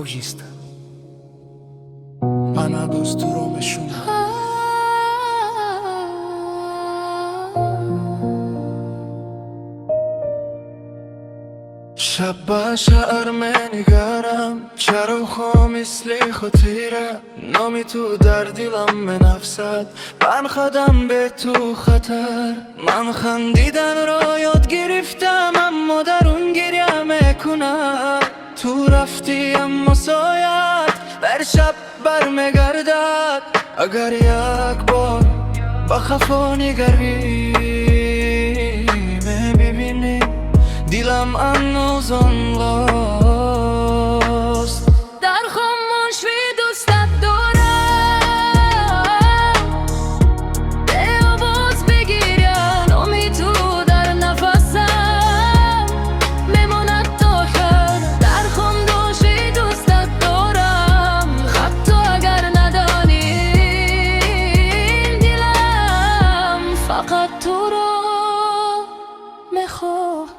regista. Bana dosturo meshuna. شب با شعر می‌نگرم چراغ مثل خطیره نامی تو در دلم به نفست من خودم به تو خطر من خندیدن را یاد گرفتم اما درون گریه میکنم تو رفتی اما سایت بر شب برمیگردد اگر یک بار با خفا نگری میبینی دیلم هنوز آنلاست در خاموشی دوستت دارم به آواز بگیرن امید تو در نفسم میماند تا آخر در خاموشی دوستت دارم حتی اگر ندانی دیلم فقط تو رو میخواهم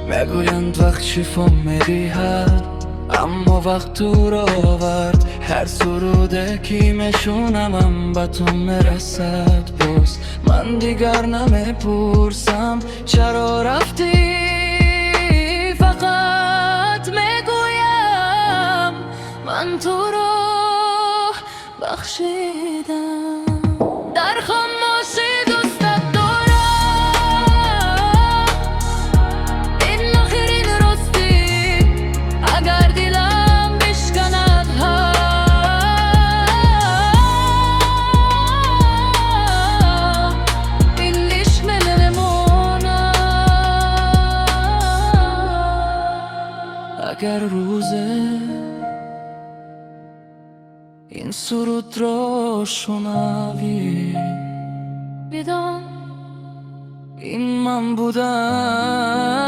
میگویند وقت شفا میدهد اما وقت تو را آورد هر سروده که میشونم به تو میرسد باز من دیگر نمیپرسم چرا رفتی فقط میگویم من تو رو بخشیدم در خاموشی دوستت دارم این آخرین راستی اگر دلم بشکند این عشق نمیماند اگر روزه این سرود را شنوی بدان این من بودم